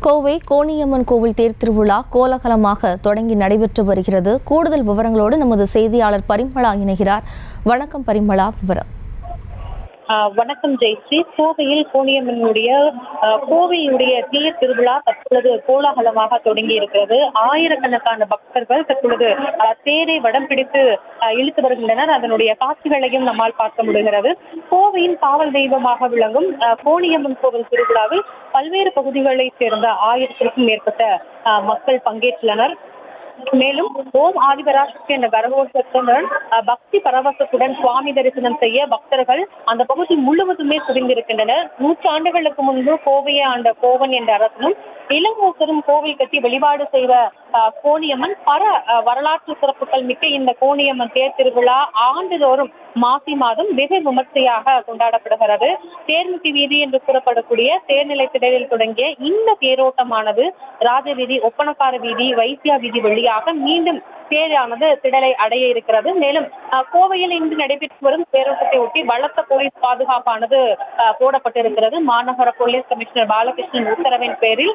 கோவை கோணியம்மன் கோவில் தேர் திருவிழா கோலாகலமாக தொடங்கி நடைபெற்று வருகிறது. கூடுதல் விவரங்களோடு நமது செய்தியாளர் பரிமளா இணைகிறார். வணக்கம் பரிமளா, விவரம். வணக்கம் ஜெயஸ்ரீ. கோவையில் கோணியம்மனுடைய கோவிலுடைய தேர் திருவிழா தற்பொழுது கோலாகலமாக தொடங்கி இருக்கிறது. ஆயிரக்கணக்கான பக்தர்கள் தற்பொழுது தேரை வடம் பிடித்து இழுத்து வருகின்றனர். அதனுடைய காட்சிகளையும் நம்மால் பார்க்க முடிகிறது. கோவையின் காவல் தெய்வமாக விளங்கும் கோணியம்மன் கோவில் திருவிழாவில் பல்வேறு பகுதிகளைச் சேர்ந்த 1000க்கும் மேற்பட்ட மக்கள் பங்கேற்றுள்ளனர். மேலும் ஓம் ஆதிபராசக்தி என்ற கரகோஷத்துடன் பக்தி பரவசத்துடன் சுவாமி தரிசனம் செய்ய பக்தர்கள் அந்த பகுதி முழுவதுமே குவிந்திருக்கின்றனர். 100 ஆண்டுகளுக்கு முன்பு கோவையை ஆண்ட கோவன் என்ற அரசனும் இளங்கோசரும் கோவில் கட்டி வழிபாடு செய்த கோணியம்மன் பல வரலாற்று சிறப்புகள் மிக்க இந்த கோணியம்மன் தேர் திருவிழா ஆண்டுதோறும் மாசி மாதம் வெகு விமர்சையாக கொண்டாடப்படுகிறது. தேர்முத்தி வீதி என்று கூறப்படக்கூடிய தேர்நிலை திடலில் தொடங்கிய இந்த தேரோட்டமானது ராஜவீதி, ஒப்பனக்கார வீதி, வைசியா வீதி வழியாக மீண்டும் தேரானது திடலை அடைய இருக்கிறது. மேலும் கோவையில் இன்று நடைபெற்று வரும் தேரோட்டத்தை ஒட்டி பலத்த போலீஸ் பாதுகாப்பானது போடப்பட்டிருக்கிறது. மாநகர போலீஸ் கமிஷனர் பாலகிருஷ்ணன் உத்தரவின் பேரில்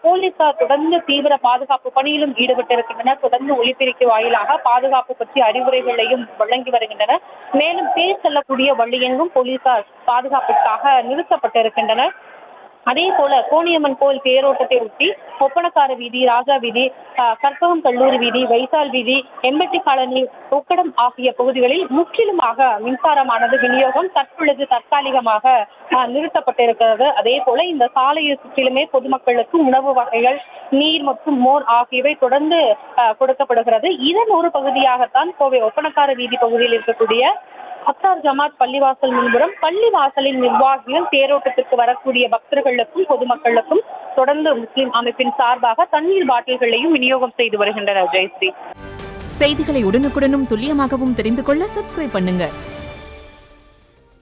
போலீசார் தொடர்ந்து தீவிர பாதுகாப்பு பணியிலும் ஈடுபட்டிருக்கின்றனர். தொடர்ந்து ஒலிபெருக்கி வாயிலாக பாதுகாப்பு பற்றிய அறிவுரைகளையும் வழங்கி வருகின்றனர். மேலும் தேர் செல்லக்கூடிய வழியெங்கும் போலீசார் பாதுகாப்புக்காக நிறுத்தப்பட்டிருக்கின்றனர். அதே போல கோணியம்மன் கோவில் தேரோட்டத்தை ஒட்டி ஒப்பனக்கார வீதி, ராஜா வீதி, கற்பகம் கல்லூரி வீதி, வைசால் வீதி, எம்பட்டி காலனி, உக்கடம் ஆகிய பகுதிகளில் முற்றிலுமாக மின்சாரமானது விநியோகம் தற்பொழுது தற்காலிகமாக நிறுத்தப்பட்டிருக்கிறது. அதே போல இந்த சாலையை சுற்றிலுமே பொதுமக்களுக்கு உணவு வகைகள், நீர் மற்றும் மோர் ஆகியவை தொடர்ந்து கொடுக்கப்படுகிறது. இதன் ஒரு பகுதியாகத்தான் கோவை ஒப்பனக்கார வீதி பகுதியில் இருக்கக்கூடிய அக்தார் ஜமாத் பள்ளிவாசல் முன்புறம் பள்ளிவாசலின் நிர்வாகிகள் தேரோட்டத்திற்கு வரக்கூடிய பக்தர்களுக்கும் பொதுமக்களுக்கும் தொடர்ந்து முஸ்லிம் அமைப்பின் சார்பாக தண்ணீர் பாட்டில்களையும் விநியோகம் செய்து வருகின்றனர். ஜெயஸ்ரீ, செய்திகளை உடனுக்குடனும் துல்லியமாகவும் தெரிந்து கொள்ள சப்ஸ்கிரைப் பண்ணுங்க.